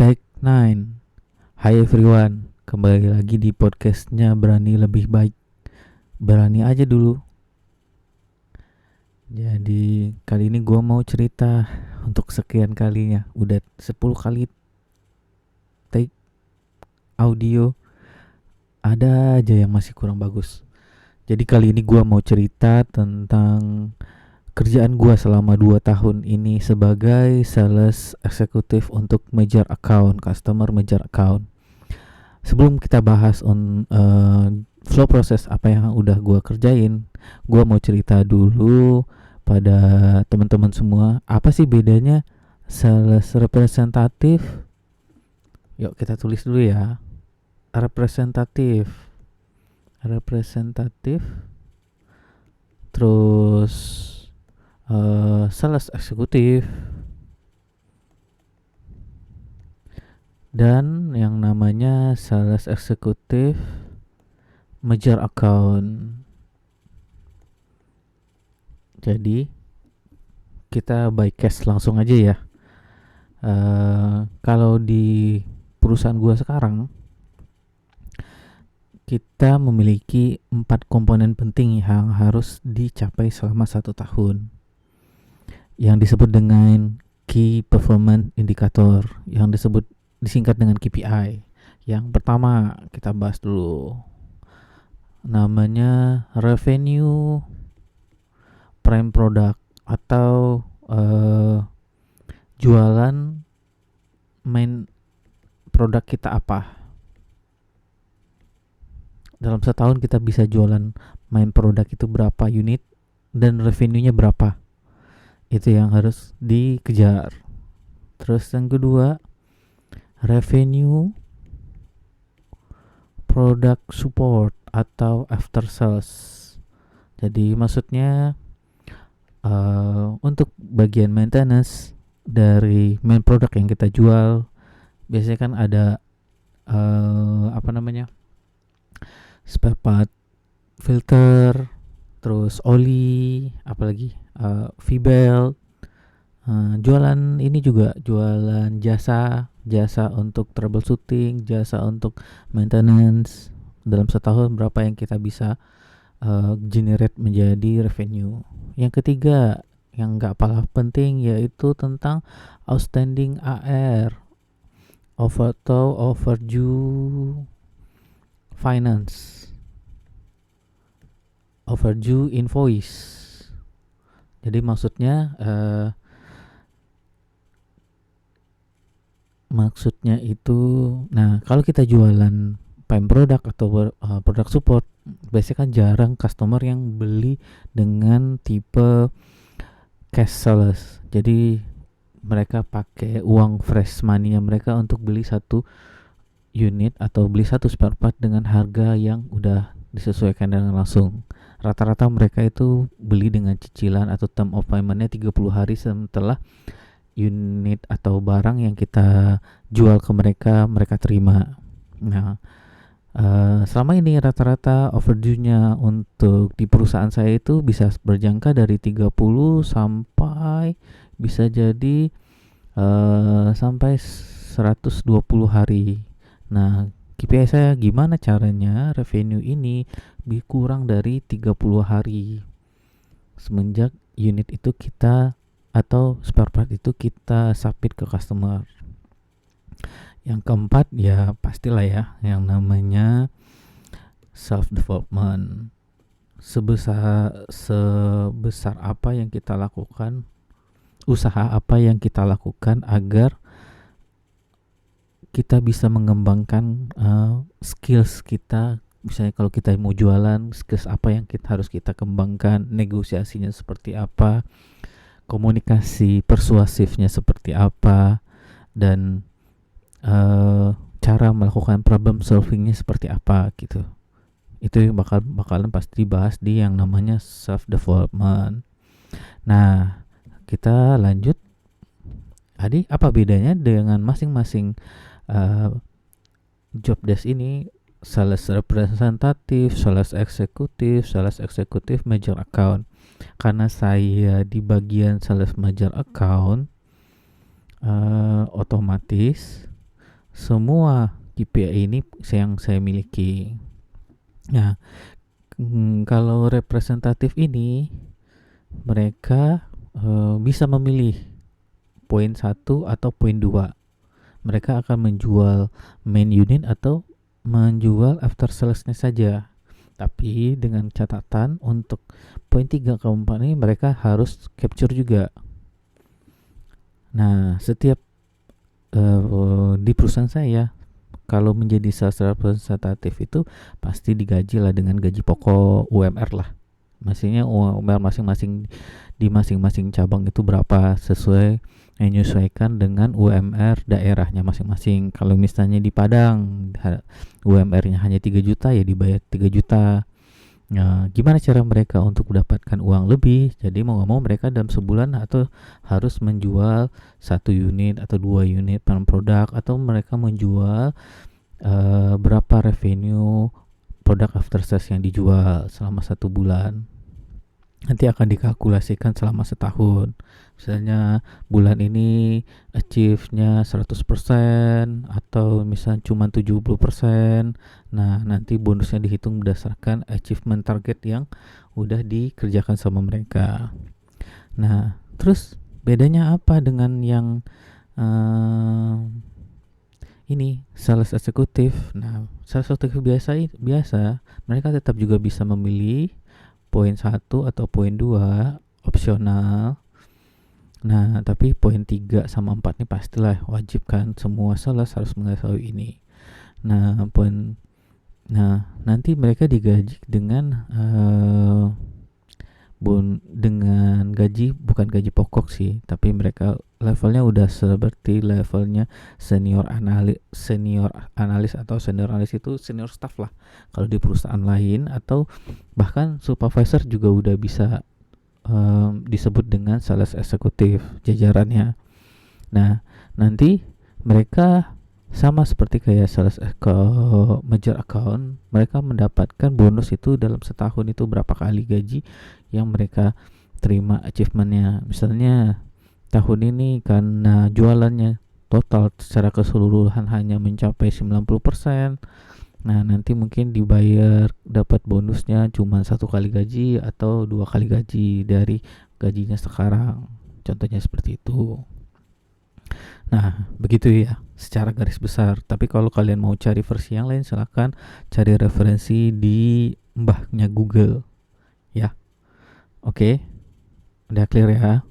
Take 9. Hai everyone, kembali lagi di podcastnya Berani Lebih Baik. Berani aja dulu. Jadi kali ini gue mau cerita untuk sekian kalinya. Udah 10 kali take audio, ada aja yang masih kurang bagus. Jadi kali ini gue mau cerita tentang kerjaan gue selama 2 tahun ini sebagai sales eksekutif untuk major account, customer major account. Sebelum kita bahas flow proses apa yang udah gue kerjain, gue mau cerita dulu pada teman-teman semua, apa sih bedanya sales representatif? Yuk kita tulis dulu ya. Representatif, terus sales eksekutif, dan yang namanya sales eksekutif major account. Jadi kita by case langsung aja ya. Kalau di perusahaan gua sekarang, kita memiliki 4 komponen penting yang harus dicapai selama 1 tahun, yang disebut dengan Key Performance Indicator, yang disingkat dengan KPI. Yang pertama kita bahas dulu, namanya revenue prime product atau jualan main produk kita apa. Dalam setahun kita bisa jualan main produk itu berapa unit dan revenue-nya berapa. Itu yang harus dikejar. Terus yang kedua, revenue product support atau after sales. Jadi maksudnya untuk bagian maintenance dari main product yang kita jual, biasanya kan ada spare part, filter, terus oli, apalagi V-belt. Jualan ini juga jualan jasa untuk troubleshooting, jasa untuk maintenance. Dalam setahun berapa yang kita bisa generate menjadi revenue. Yang ketiga, yang gak kalah penting, yaitu tentang outstanding AR, overdue finance, overdue invoice. Jadi maksudnya itu, nah kalau kita jualan prime product atau produk support, biasanya kan jarang customer yang beli dengan tipe cash sales. Jadi mereka pakai uang fresh money-nya mereka untuk beli satu unit atau beli satu spare part dengan harga yang udah disesuaikan dengan langsung. Rata-rata mereka itu beli dengan cicilan atau term of payment-nya 30 hari setelah unit atau barang yang kita jual ke mereka terima. Nah, selama ini rata-rata overdue-nya untuk di perusahaan saya itu bisa berjangka dari 30 sampai bisa jadi sampai 120 hari. Nah, KPI saya gimana caranya revenue ini kurang dari 30 hari semenjak unit itu kita atau spare part itu kita submit ke customer. Yang keempat, ya pastilah ya, yang namanya self development. Sebesar apa yang kita lakukan, usaha apa yang kita lakukan agar kita bisa mengembangkan skills kita. Misalnya kalau kita mau jualan, skills apa yang harus kita kembangkan, negosiasinya seperti apa, komunikasi persuasifnya seperti apa, dan cara melakukan problem solvingnya seperti apa gitu. Itu bakalan pasti dibahas di yang namanya self development. Nah, kita lanjut. Adi, apa bedanya dengan masing-masing job desk ini? Sales representatif, sales eksekutif, major account. Karena saya di bagian sales major account, otomatis semua KPI ini yang saya miliki. Nah, kalau representatif ini mereka bisa memilih poin 1 atau poin 2. Mereka akan menjual main unit atau menjual after sales-nya saja. Tapi dengan catatan untuk poin 3 ke 4 ini mereka harus capture juga. Nah, setiap di perusahaan saya kalau menjadi sales representatif itu pasti digaji lah dengan gaji pokok UMR lah. Maksudnya UMR masing-masing di masing-masing cabang itu berapa, sesuai menyesuaikan dengan UMR daerahnya masing-masing. Kalau misalnya di Padang UMR-nya hanya 3 juta ya dibayar 3 juta. Nah, gimana cara mereka untuk mendapatkan uang lebih? Jadi mau nggak mau mereka dalam sebulan atau harus menjual 1 unit atau 2 unit produk, atau mereka menjual berapa revenue produk after sales yang dijual selama 1 bulan. Nanti akan dikalkulasikan selama setahun. Misalnya bulan ini achieve-nya 100% atau misalnya cuma 70%. Nah, nanti bonusnya dihitung berdasarkan achievement target yang udah dikerjakan sama mereka. Nah, terus bedanya apa dengan yang ini sales eksekutif? Nah, sales eksekutif biasa mereka tetap juga bisa memilih poin 1 atau poin 2 opsional. Nah, tapi poin 3 sama 4 ini pastilah wajib kan, semua sales harus mengetahui ini. Nah, nanti mereka digaji dengan dengan gaji, bukan gaji pokok sih, tapi mereka levelnya udah seperti levelnya senior analis atau senior analis itu senior staff lah kalau di perusahaan lain, atau bahkan supervisor juga udah bisa disebut dengan sales eksekutif jajarannya. Nah, nanti mereka sama seperti kayak sales major account, mereka mendapatkan bonus itu dalam setahun itu berapa kali gaji yang mereka terima achievementnya. Misalnya tahun ini karena jualannya total secara keseluruhan hanya mencapai 90%, nah nanti mungkin dibayar dapat bonusnya cuma 1 kali gaji atau 2 kali gaji dari gajinya sekarang. Contohnya seperti itu. Nah, begitu ya secara garis besar. Tapi kalau kalian mau cari versi yang lain, silahkan cari referensi di mbahnya Google. Ya, oke. Udah clear ya.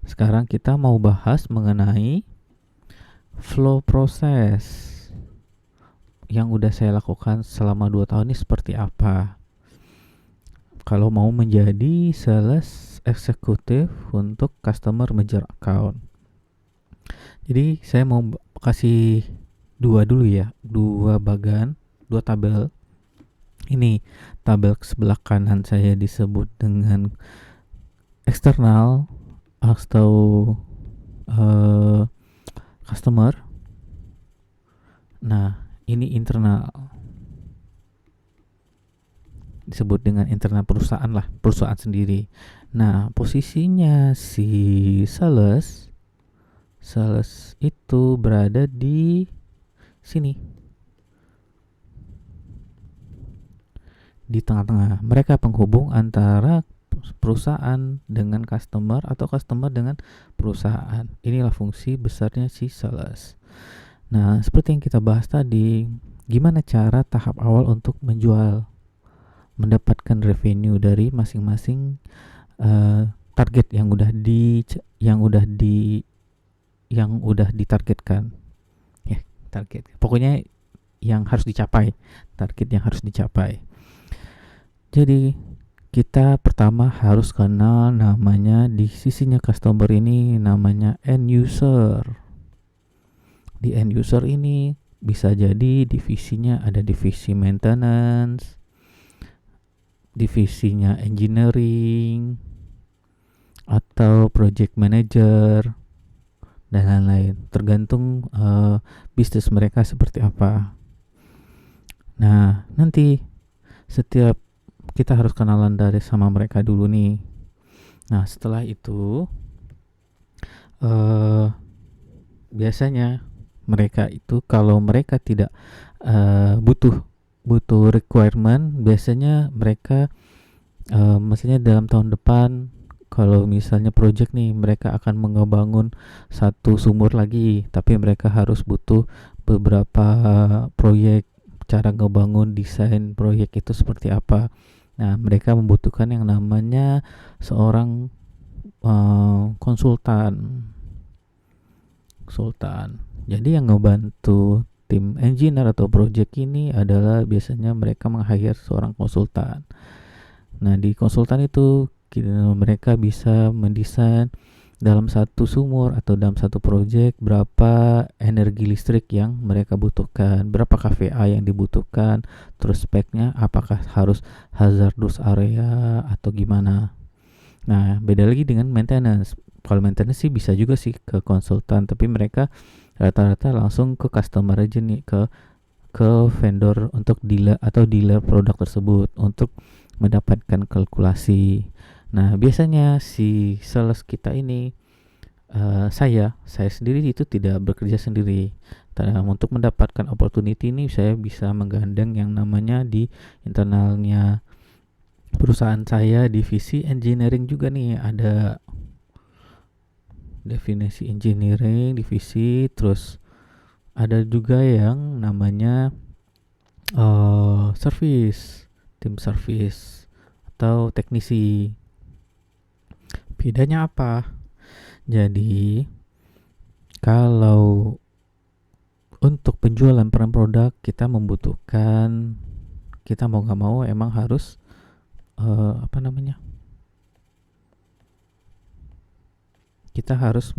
Sekarang kita mau bahas mengenai flow proses yang udah saya lakukan selama 2 tahun ini seperti apa. Kalau mau menjadi sales eksekutif untuk customer major account. Jadi saya mau kasih 2 dulu ya, 2 tabel. Ini tabel sebelah kanan saya disebut dengan eksternal atau customer. Nah, ini internal, disebut dengan internal perusahaan lah, perusahaan sendiri. Nah, posisinya si sales itu berada di sini, di tengah-tengah. Mereka penghubung antara perusahaan dengan customer atau customer dengan perusahaan. Inilah fungsi besarnya si sales. Nah, seperti yang kita bahas tadi, gimana cara tahap awal untuk menjual, mendapatkan revenue dari masing-masing target yang udah ditargetkan. Ya, target. Pokoknya yang harus dicapai, target yang harus dicapai. Jadi kita pertama harus kenal namanya, di sisinya customer ini namanya end user. Di end user ini bisa jadi divisinya ada divisi maintenance, divisinya engineering, atau project manager, dan lain-lain, tergantung bisnis mereka seperti apa. Nah, nanti setiap kita harus kenalan dari sama mereka dulu nih. Nah, setelah itu biasanya mereka itu kalau mereka tidak butuh requirement, biasanya mereka maksudnya dalam tahun depan kalau misalnya project nih mereka akan mengebangun satu sumur lagi, tapi mereka harus butuh beberapa proyek, cara ngebangun desain proyek itu seperti apa. Nah, mereka membutuhkan yang namanya seorang konsultan. Jadi yang ngebantu tim engineer atau project ini adalah biasanya mereka meng-hire seorang konsultan. Nah, di konsultan itu mereka bisa mendesain dalam satu sumur atau dalam satu project berapa energi listrik yang mereka butuhkan, berapa kVA yang dibutuhkan, terus speknya apakah harus hazardous area atau gimana. Nah, beda lagi dengan maintenance. Kalau maintenance sih bisa juga sih ke konsultan, tapi mereka rata-rata langsung ke customer aja nih, ke vendor untuk dealer produk tersebut untuk mendapatkan kalkulasi. Nah, biasanya si sales kita ini saya sendiri itu tidak bekerja sendiri. Untuk mendapatkan opportunity ini saya bisa menggandeng yang namanya di internalnya perusahaan saya, divisi engineering juga nih, ada definisi engineering divisi, terus ada juga yang namanya service, tim service atau teknisi. Bedanya apa? Jadi kalau untuk penjualan produk kita membutuhkan, kita mau nggak mau emang harus kita harus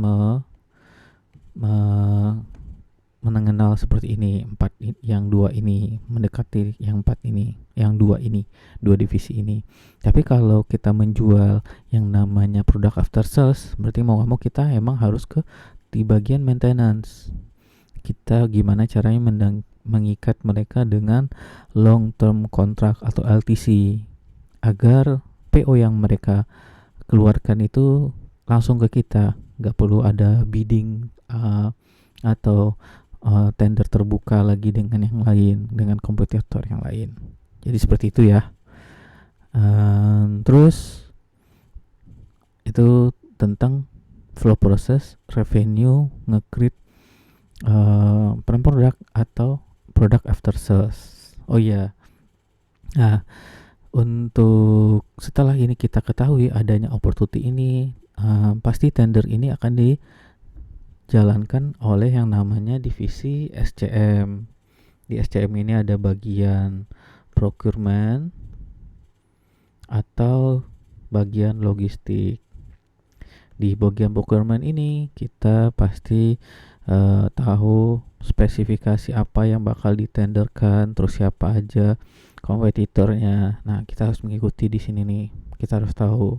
mengenal seperti ini, yang dua ini mendekati yang empat ini, yang dua divisi ini. Tapi kalau kita menjual yang namanya produk after sales, berarti mau nggak mau kita emang harus di bagian maintenance. Kita gimana caranya mengikat mereka dengan long term contract atau LTC agar PO yang mereka keluarkan itu langsung ke kita, nggak perlu ada bidding atau tender terbuka lagi dengan yang lain, dengan kompetitor yang lain. Jadi seperti itu ya. Terus itu tentang flow proses, revenue, nge-create produk atau product after sales. Oh iya. Nah, untuk setelah ini kita ketahui adanya opportunity ini, pasti tender ini akan dijalankan oleh yang namanya divisi SCM. Di SCM ini ada bagian procurement atau bagian logistik. Di bagian procurement ini kita pasti tahu spesifikasi apa yang bakal ditenderkan, terus siapa aja kompetitornya. Nah, kita harus mengikuti di sini nih. Kita harus tahu.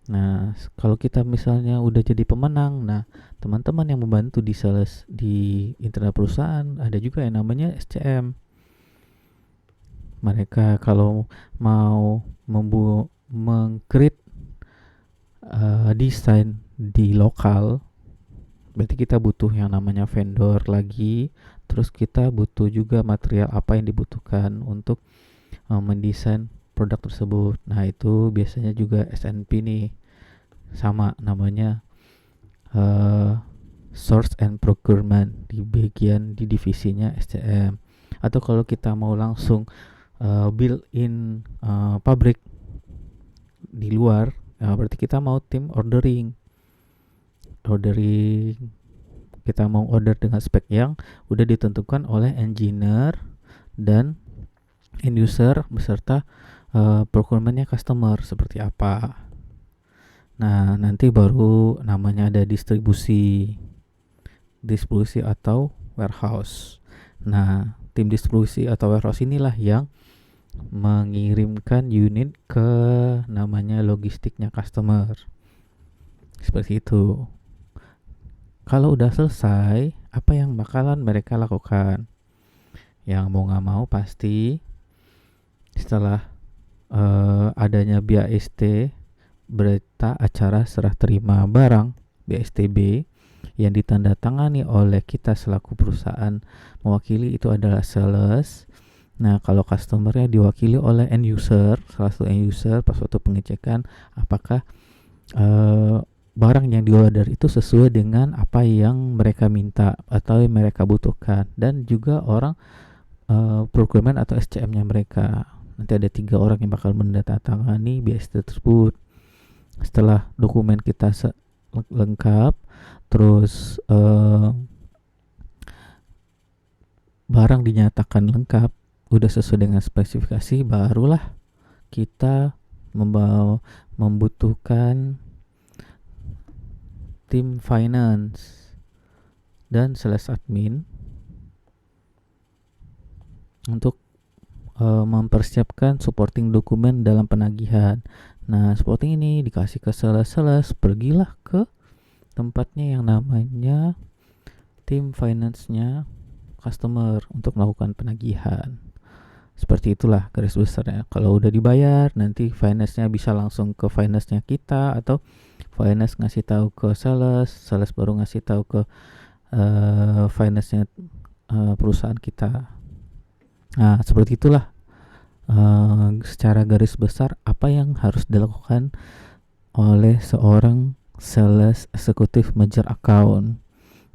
Nah, kalau kita misalnya udah jadi pemenang, nah teman-teman yang membantu di sales di internal perusahaan ada juga yang namanya SCM. Mereka kalau mau meng-create desain di lokal, berarti kita butuh yang namanya vendor lagi, terus kita butuh juga material apa yang dibutuhkan untuk mendesain produk tersebut. Nah, itu biasanya juga SNP nih, sama namanya source and procurement di bagian di divisinya SCM. Atau kalau kita mau langsung build in pabrik di luar, berarti kita mau tim ordering, kita mau order dengan spek yang udah ditentukan oleh engineer dan end user beserta procurementnya customer seperti apa. Nah, nanti baru namanya ada distribusi atau warehouse. Nah, tim distribusi atau warehouse inilah yang mengirimkan unit ke namanya logistiknya customer. Seperti itu. Kalau udah selesai, apa yang bakalan mereka lakukan? Yang mau gak mau pasti setelah adanya BAST, berita acara serah terima barang, BASTB, yang ditandatangani oleh kita selaku perusahaan mewakili itu adalah sales. Nah, kalau customernya diwakili oleh end user, salah satu end user pas waktu pengecekan apakah barang yang diorder itu sesuai dengan apa yang mereka minta atau yang mereka butuhkan, dan juga orang procurement atau SCM-nya mereka. Nanti ada 3 orang yang bakal menandatangani BST tersebut. Setelah dokumen kita lengkap, terus barang dinyatakan lengkap, udah sesuai dengan spesifikasi, barulah kita membutuhkan tim finance dan sales admin untuk mempersiapkan supporting dokumen dalam penagihan. Nah, supporting ini dikasih ke sales, pergilah ke tempatnya yang namanya tim finance-nya customer untuk melakukan penagihan. Seperti itulah garis besarnya. Kalau udah dibayar, nanti finance-nya bisa langsung ke finance-nya kita, atau finance ngasih tahu ke sales baru ngasih tahu ke finance-nya perusahaan kita. Nah, seperti itulah secara garis besar apa yang harus dilakukan oleh seorang sales eksekutif merger account.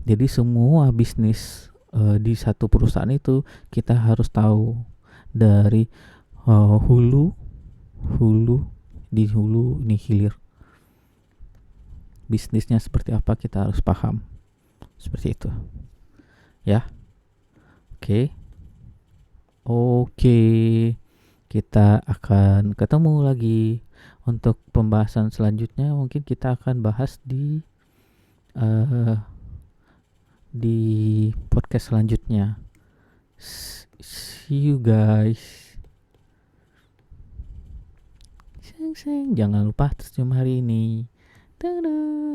Jadi semua bisnis di satu perusahaan itu kita harus tahu dari hulu ini hilir. Bisnisnya seperti apa kita harus paham. Seperti itu. Ya. Oke. Kita akan ketemu lagi untuk pembahasan selanjutnya. Mungkin kita akan bahas di podcast selanjutnya. See you guys. Jangan lupa tersenyum hari ini. Dadah.